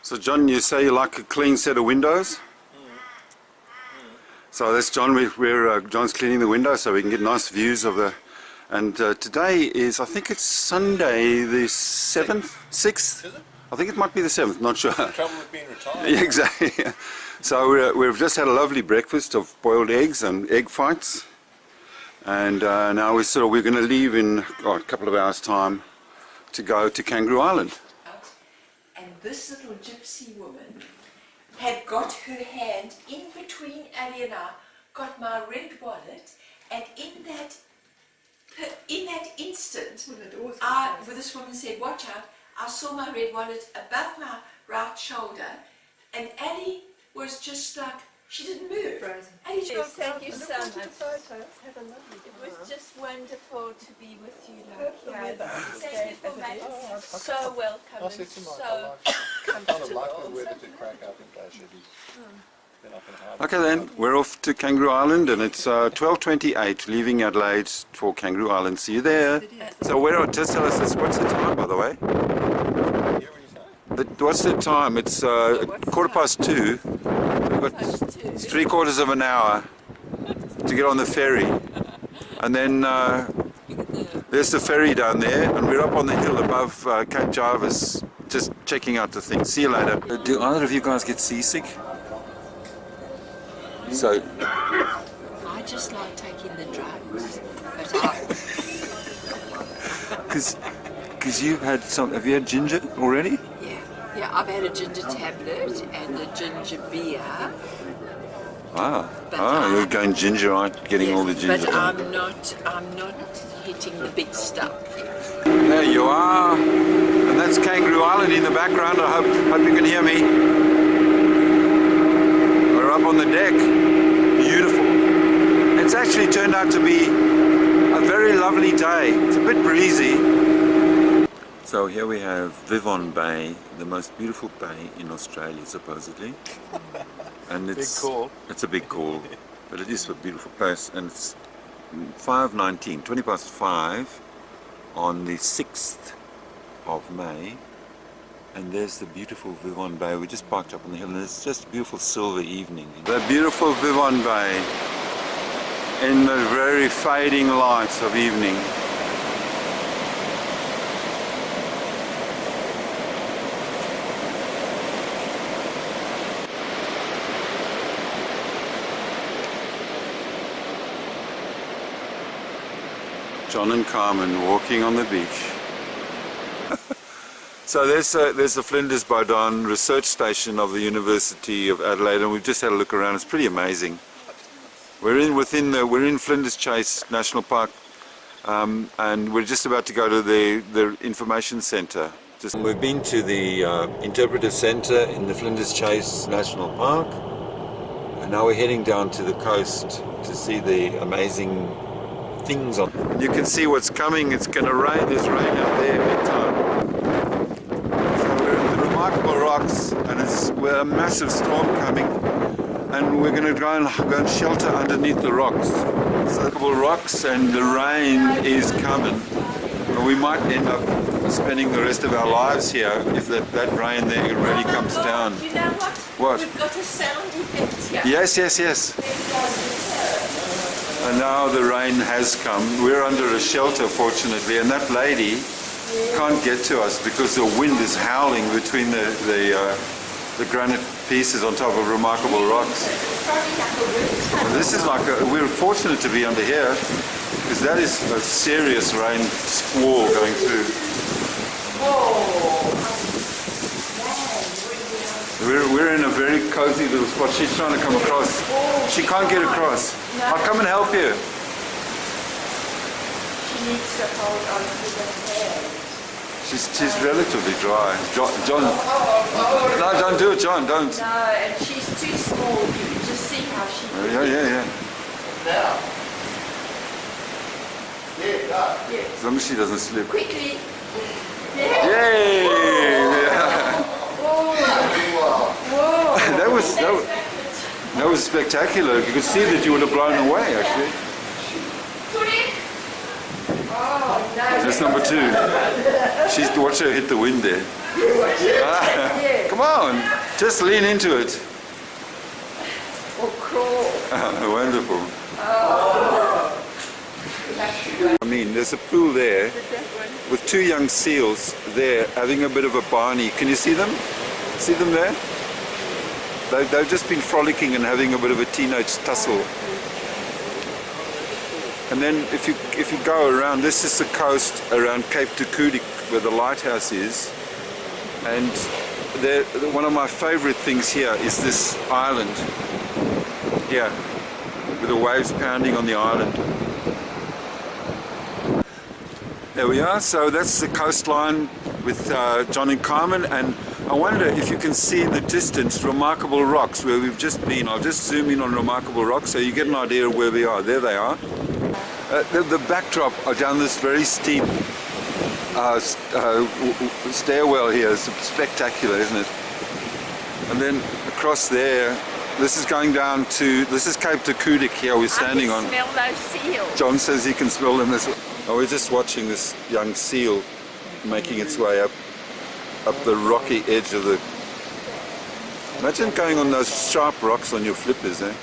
So John, you say you like a clean set of windows? So that's John, John's cleaning the window so we can get nice views of the... And today is, I think it's Sunday the 7th? 6th? Is it? I think it might be the 7th, not sure. The trouble with being retired. Yeah, exactly. So we've just had a lovely breakfast of boiled eggs and egg fights. And now we're going to leave in a couple of hours' time to go to Kangaroo Island. And this little gypsy woman had got her hand in between Ali and I, got my red wallet, and in that instant, when this woman said, "Watch out," I saw my red wallet above my right shoulder, and Ali was just like, she didn't move. Ali just Yes, thank you so much. It was just wonderful to be with you. Thank you for making us so welcome and so comfortable. I like the weather to crack up in case you do. Okay then, we're off to Kangaroo Island and it's 12:28, leaving Adelaide for Kangaroo Island. See you there. So just tell us this, what's the time by the way? What's the time? It's 2:15. We've got 3/4 of an hour to get on the ferry. And then there's the ferry down there and we're up on the hill above Cape Jarvis, just checking out the thing. See you later. Do either of you guys get seasick? So, I just like taking the drugs, but because you've had have you had ginger already? yeah, I've had a ginger tablet and a ginger beer. Wow. You're going ginger, aren't getting all the ginger. But I'm not hitting the big stuff. There you are. And that's Kangaroo Island in the background. I hope you can hear me. We're up on the deck. Beautiful. It's actually turned out to be a very lovely day. It's a bit breezy. So here we have Vivon Bay, the most beautiful bay in Australia supposedly. And it's big call. It's a big call, but it is a beautiful place. And it's 5:19, 5:20 on the 6th of May. And there's the beautiful Vivon Bay. We just parked up on the hill and it's just a beautiful silver evening. The beautiful Vivon Bay in the very fading lights of evening. John and Carmen walking on the beach. So there's the Flinders Bowdoin research station of the University of Adelaide, and we've just had a look around. It's pretty amazing. We're in Flinders Chase National Park, and we're just about to go to the information centre. We've been to the interpretive centre in the Flinders Chase National Park, and now we're heading down to the coast to see the amazing things on. You can see what's coming. It's going to rain. There's rain out there big time. So we're in the Remarkable rocks, and we're a massive storm coming, and we're going to go and shelter underneath the rocks. So Remarkable rocks, and the rain is coming. And we might end up spending the rest of our lives here if that rain there really comes down. You know what? What? We've got a sound effect here. Yes. And now the rain has come. We're under a shelter, fortunately, and that lady can't get to us because the wind is howling between the granite pieces on top of Remarkable rocks. Well, this is we're fortunate to be under here because that is a serious rain squall going through. We're in a very cozy little spot. She's trying to come across. She can't get across. I'll come and help you. She needs to hold on to the hair. She's relatively dry. John. No, don't do it, John. Don't. No, and she's too small. You can just see how she. Yeah. Now. Yeah, go. Yeah. As long as she doesn't slip. Quickly. Yay! Whoa. That was spectacular. You could see that you would have blown away, actually. Oh, no. That's number 2. Watch her hit the wind there. Come on, just lean into it. Or crawl. Wonderful. I mean, there's a pool there with two young seals there having a bit of a barney. Can you see them? See them there? They've just been frolicking and having a bit of a teenage tussle. And then if you go around, this is the coast around Cape Tukudik where the lighthouse is. And one of my favorite things here is this island here with the waves pounding on the island. There we are, so that's the coastline with John and Karmen, and I wonder if you can see in the distance Remarkable Rocks where we've just been. I'll just zoom in on Remarkable Rocks so you get an idea of where we are. There they are. The backdrop are down this very steep stairwell here. It's spectacular, isn't it? And then across there, this is going down to, this is Cape Tukudik here we're standing on. I can smell those seals. John says he can smell them as well. Oh, we're just watching this young seal making its way up the rocky edge of the... Imagine going on those sharp rocks on your flippers, eh?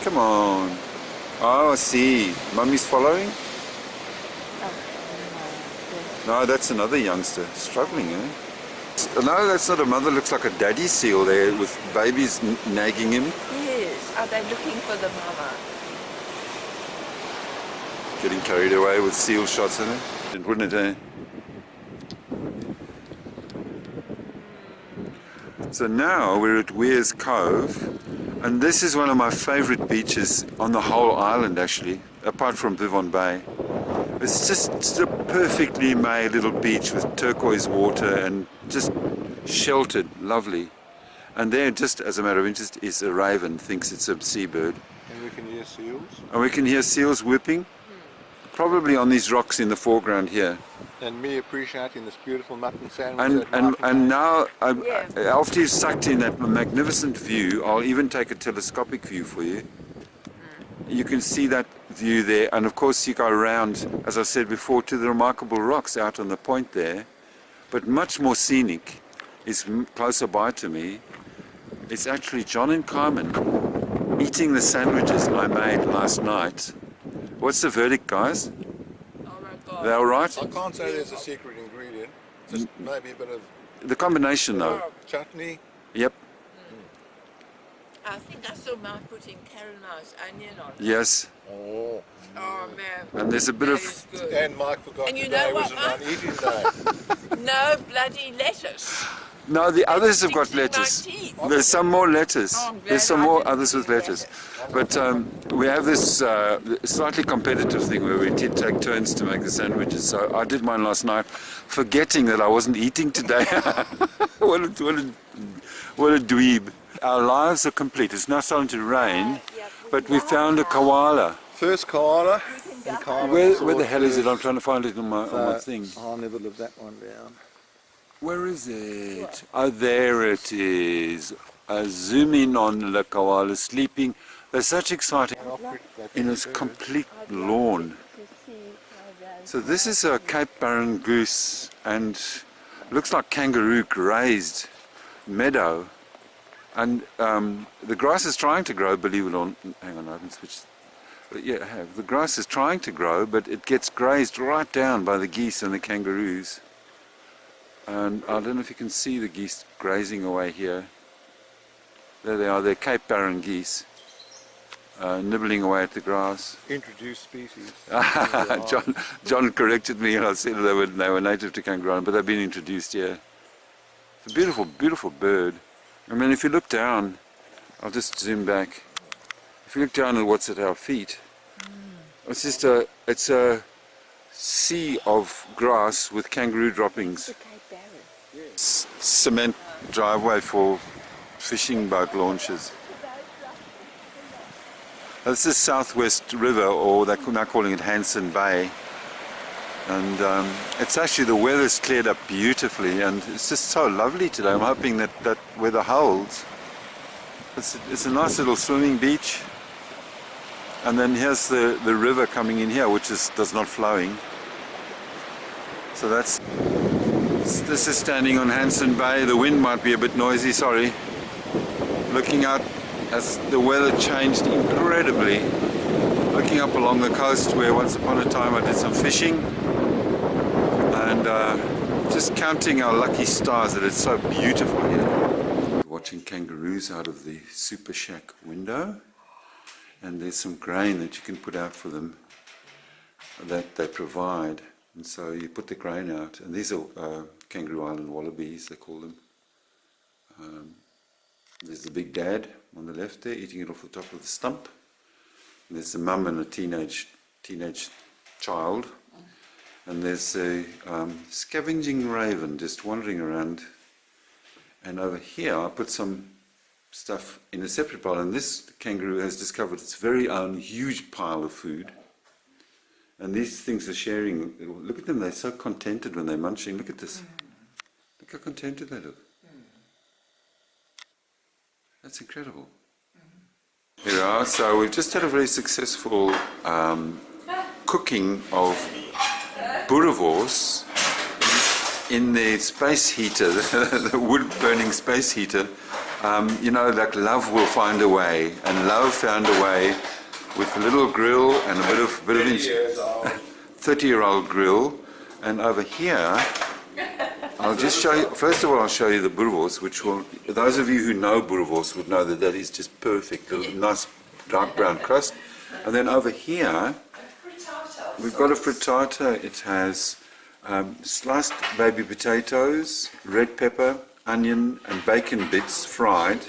Come on. Oh, I see. Mummy's following? No, that's another youngster. Struggling, eh? No, that's not a mother. Looks like a daddy seal there with babies nagging him. Yes. Are they looking for the mama? Getting carried away with seal shots, isn't it? Wouldn't it, eh? So now we're at Weir's Cove, and this is one of my favourite beaches on the whole island actually, apart from Vivon Bay. It's just a perfectly made little beach with turquoise water and just sheltered, lovely. And there, just as a matter of interest, is a raven, thinks it's a seabird. And we can hear seals. And we can hear seals whooping, probably on these rocks in the foreground here. And me appreciating this beautiful mutton sandwich. And now, after you've sucked in that magnificent view, I'll even take a telescopic view for you. You can see that view there, and of course you go around, as I said before, to the Remarkable Rocks out on the point there. But much more scenic is closer by to me. It's actually John and Karmen eating the sandwiches I made last night. What's the verdict, guys? Oh my God. They all right? I can't say there's a secret ingredient. Just maybe a bit of The combination though. chutney. Yep. I think I saw Mum putting caramelized onion on it. Yes. Oh. Oh man. And there's a bit That of... is good. And Mike forgot And you today know what, was an Mike? uneating day. No bloody lettuce. No, the others have got Sticks in my lettuce. teeth. There's some more lettuce. Oh, I'm glad There's some I more didn't others with do lettuce. But we have this slightly competitive thing where we did take turns to make the sandwiches. So I did mine last night, forgetting that I wasn't eating today. What a dweeb. Our lives are complete. It's now starting to rain, but we found a koala. First koala. And Karmen Where the saw hell is it? first. I'm trying to find it on my thing. I'll never live that one down. Where is it? Oh, there it is. Zoom in on the koala sleeping. They're such exciting in its complete lawn. So this is a Cape Barren goose and looks like kangaroo grazed meadow. And the grass is trying to grow, believe it or not. Hang on, I haven't switched. But yeah, I have. The grass is trying to grow, but it gets grazed right down by the geese and the kangaroos. And I don't know if you can see the geese grazing away here. There they are, they're Cape Barren geese, nibbling away at the grass. Introduced species. John corrected me and I said they were native to Kangaroo Island, but they've been introduced here. It's a beautiful, beautiful bird. I mean, if you look down, I'll just zoom back. If you look down at what's at our feet, it's just it's a sea of grass with kangaroo droppings. Cement driveway for fishing boat launches. This is Southwest River, or they're now calling it Hanson Bay. And it's actually, the weather's cleared up beautifully and it's just so lovely today. I'm hoping that weather holds. It's a nice little swimming beach. And then here's the river coming in here, which does not flowing. So that's This is standing on Hanson Bay. The wind might be a bit noisy, sorry. Looking out as the weather changed incredibly. Looking up along the coast where once upon a time I did some fishing. And just counting our lucky stars that it's so beautiful here. Watching kangaroos out of the super shack window. And there's some grain that you can put out for them that they provide. And so you put the grain out, and these are Kangaroo Island wallabies, they call them. There's the big dad on the left there, eating it off the top of the stump. And there's the mum and a teenage child. And there's a scavenging raven just wandering around. And over here I put some stuff in a separate pile, and this kangaroo has discovered its very own huge pile of food. And these things are sharing. Look at them, they're so contented when they're munching. Look at this. Look how contented they look. That's incredible. Here we are. So we've just had a very successful cooking of boerewors in the space heater, the wood-burning space heater. You know, like love will find a way, and love found a way with a little grill and a bit of 30-year-old grill. And over here, I'll just show you, first of all I'll show you the boerewors, which will, those of you who know boerewors would know that that is just perfect, a nice dark brown crust. And then over here, we've got a frittata. It has sliced baby potatoes, red pepper, onion and bacon bits fried.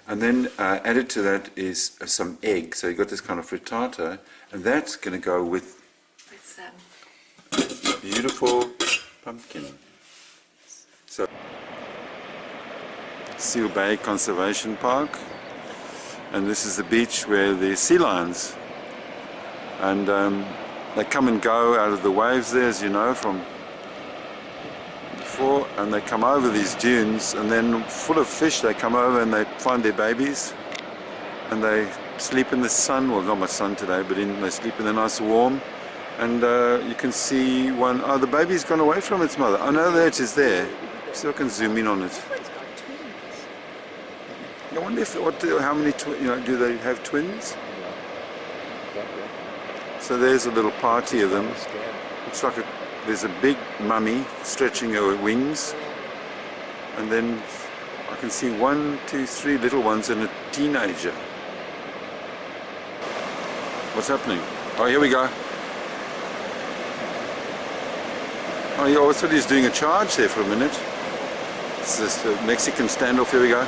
And then added to that is some egg. So you've got this kind of frittata, and that's going to go with beautiful pumpkin. So, Seal Bay Conservation Park, and this is the beach where the sea lions, and they come and go out of the waves there, as you know from before, and they come over these dunes, and then full of fish they come over and they find their babies, and they sleep in the sun. Well, not much sun today, but they sleep in the nice warm. And you can see one, oh, the baby's gone away from its mother. Oh no, there it is there. So I can zoom in on it. I wonder if, how many, do they have twins? So there's a little party of them. Looks like there's a big mummy stretching her wings. And then I can see 1, 2, 3 little ones and a teenager. What's happening? Oh, here we go. Oh yeah, I thought he was doing a charge there for a minute. It's this Mexican standoff, here we go.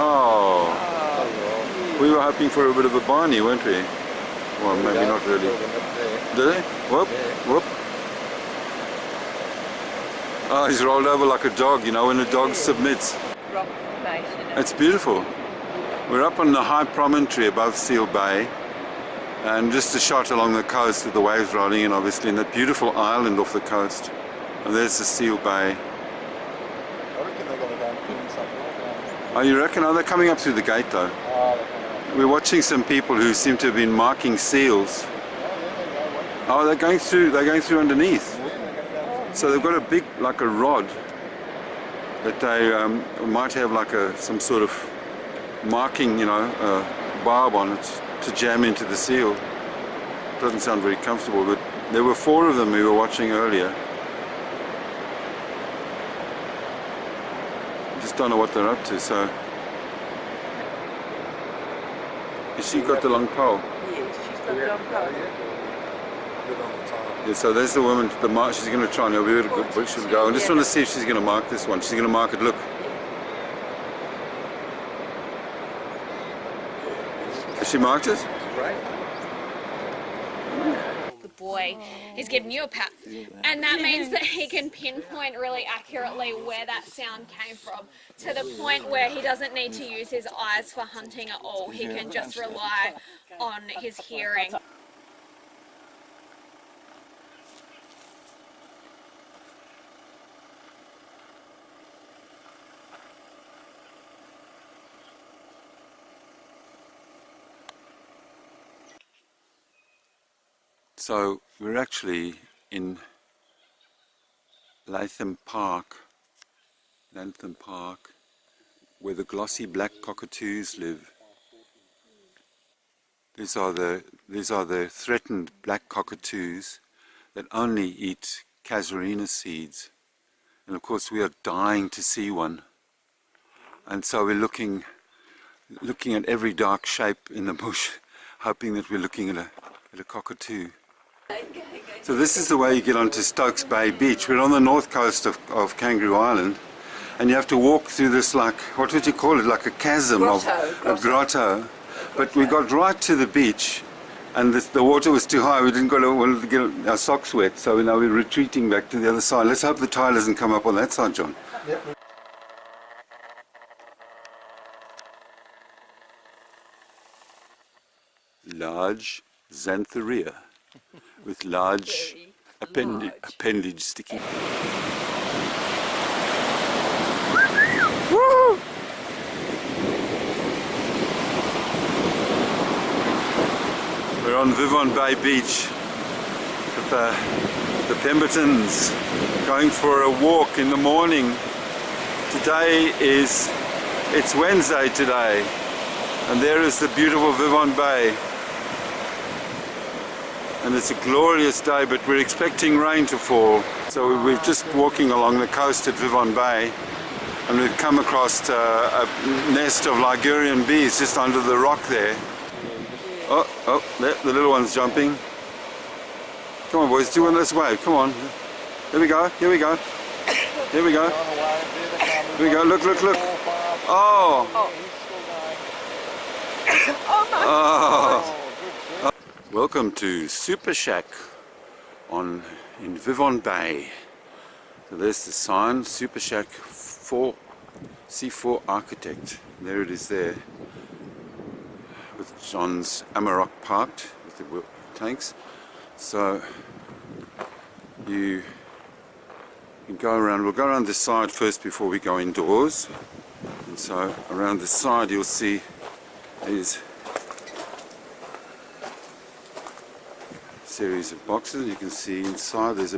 Oh, we were hoping for a bit of a Barney, weren't we? Well, maybe not really. Did they? Whoop, whoop. Oh, he's rolled over like a dog, you know, when a dog submits. Rock formation. It's beautiful. We're up on the high promontory above Seal Bay. And just a shot along the coast with the waves rolling in, obviously, and that beautiful island off the coast. And there's the Seal Bay. I reckon they're going to go and pin something. Oh, you reckon? Oh, they're coming up through the gate, though. We're watching some people who seem to have been marking seals. Oh, they're going through underneath. So they've got a big, like a rod, that they might have like some sort of marking, barb on it, to jam into the seal. Doesn't sound very comfortable, but there were 4 of them we were watching earlier. Just don't know what they're up to, so. Has she got the long pole? Yes, she's got the long pole. Yeah, so there's the woman, she's going to try and be able to she'll go. I just want to see if she's going to mark this one. She's going to mark it, look. Has she marked it? The boy is giving you a pat, and that means that he can pinpoint really accurately where that sound came from, to the point where he doesn't need to use his eyes for hunting at all. He can just rely on his hearing. So we're actually in Latham Park, where the glossy black cockatoos live. These are the threatened black cockatoos that only eat casuarina seeds. And of course we are dying to see one. And so we're looking at every dark shape in the bush, hoping that we're looking at a cockatoo. So this is the way you get onto Stokes Bay Beach. We're on the north coast of Kangaroo Island, and you have to walk through this, like, what would you call it, like a chasm, a grotto. But we got right to the beach, and the water was too high. We didn't want to get our socks wet, so now we're retreating back to the other side. Let's hope the tide doesn't come up on that side, John. Yep. Large Xantheria with large appendage sticking. Woo! We're on Vivon Bay Beach with the Pembertons going for a walk in the morning. It's Wednesday today, and there is the beautiful Vivon Bay. And it's a glorious day, but we're expecting rain to fall. So we're just walking along the coast at Vivon Bay, and we've come across a nest of Ligurian bees just under the rock there. Oh, there, the little one's jumping. Come on, boys, do one this way. Come on. Here we go, here we go. Here we go. Here we go, look. Oh! Oh! Welcome to Super Shack in Vivon Bay. So there's the sign, Super Shack for C4 Architect. There it is there, with John's Amarok parked with the tanks. So you can go around. We'll go around this side first before we go indoors. And so around this side you'll see these series of boxes. You can see inside there's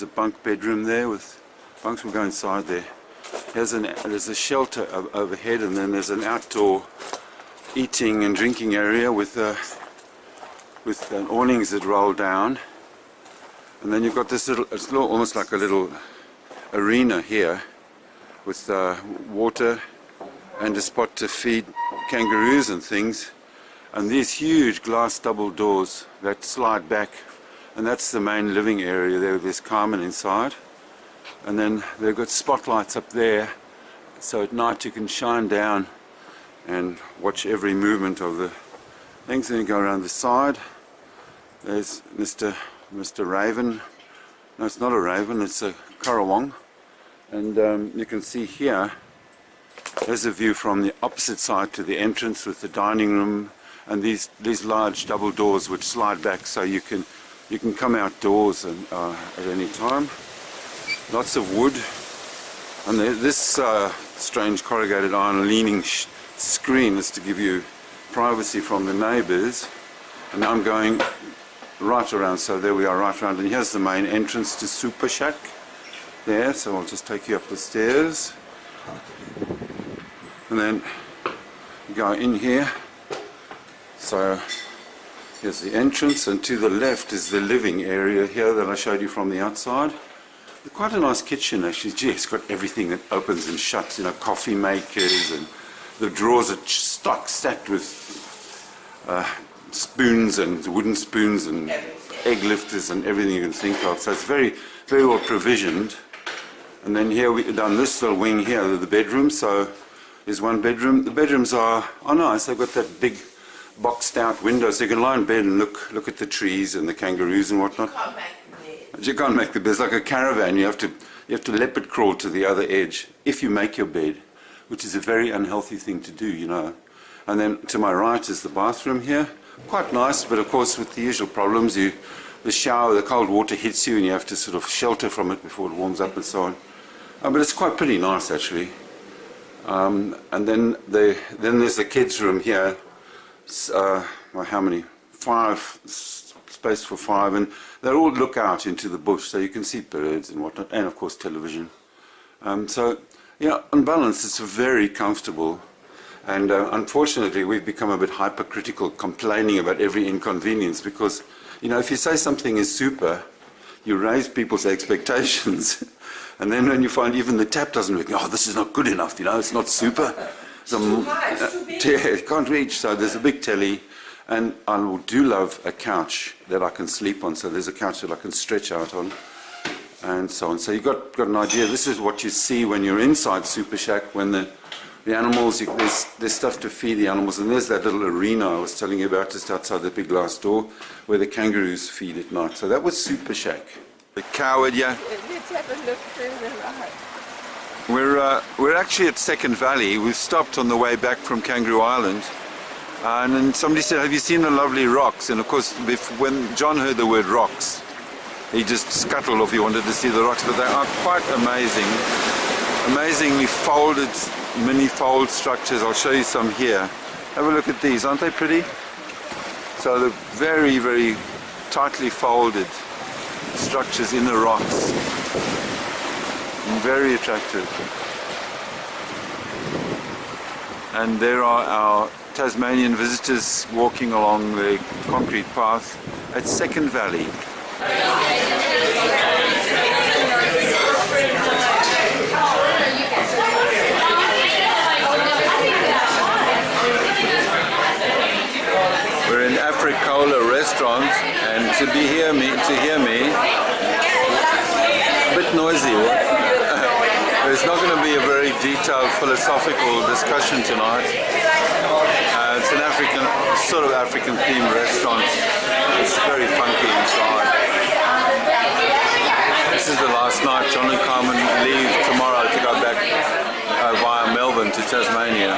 a bunk bedroom there with bunks. We'll go inside there. There's a shelter overhead, and then there's an outdoor eating and drinking area with awnings that roll down. And then you've got this it's almost like a little arena here with water and a spot to feed kangaroos and things. And these huge glass double doors that slide back, and that's the main living area there. There's Karmen inside, and then they've got spotlights up there, so at night you can shine down and watch every movement of the things. Then you go around the side. There's Mr. Raven. No, it's not a raven, it's a currawong. And you can see here, there's a view from the opposite side to the entrance with the dining room. And these large double doors which slide back, so you can come outdoors and, at any time. Lots of wood, and this strange corrugated iron leaning screen is to give you privacy from the neighbours. And now I'm going right around, so there we are, right around, and here's the main entrance to Super Shack there. So I'll just take you up the stairs, and then go in here. So here's the entrance, and to the left is the living area here that I showed you from the outside. Quite a nice kitchen actually. Gee, it's got everything that opens and shuts, you know, coffee makers, and the drawers are stacked with spoons and wooden spoons and egg lifters and everything you can think of. So it's very, very well provisioned. And then here we've done this little wing here, the bedroom. So there's one bedroom. The bedrooms are nice. They've got that big boxed out windows, so you can lie in bed and look at the trees and the kangaroos and whatnot. You can't make the bed. It's like a caravan. You have to leopard crawl to the other edge if you make your bed, which is a very unhealthy thing to do, you know. And then to my right is the bathroom here. Quite nice, but of course with the usual problems. The shower, the cold water hits you and you have to sort of shelter from it before it warms up and so on. But it's quite pretty nice actually. And then there's the kids' room here. Well, how many? space for 5, and they all look out into the bush, so you can see birds and whatnot, and of course television. So, yeah, on balance, it's very comfortable. And unfortunately, we've become a bit hypercritical, complaining about every inconvenience, because, you know, if you say something is super, you raise people's expectations. And then when you find even the tap doesn't work, oh, this is not good enough, you know, it's not super. It's too high, it's too big. Yeah, it can't reach. So there's a big telly. And I do love a couch that I can sleep on. So there's a couch that I can stretch out on, and so on. So you've got an idea. This is what you see when you're inside Super Shack, when the animals, there's stuff to feed the animals. And there's that little arena I was telling you about just outside the big glass door where the kangaroos feed at night. So that was Super Shack. The coward, yeah. Let's have a look through the ride. We're actually at Second Valley. We've stopped on the way back from Kangaroo Island. And then somebody said, have you seen the lovely rocks? And of course, when John heard the word rocks, he just scuttled off. He wanted to see the rocks, but they are quite amazing. Amazingly folded, mini fold structures. I'll show you some here. Have a look at these, aren't they pretty? So the very, very tightly folded structures in the rocks. Very attractive. And there are our Tasmanian visitors walking along the concrete path at Second Valley. We're in Africola restaurant, and to hear me, a bit noisy. It's not going to be a very detailed philosophical discussion tonight. It's an sort of African themed restaurant. It's very funky inside. This is the last night. John and Carmen leave tomorrow to go back via Melbourne to Tasmania.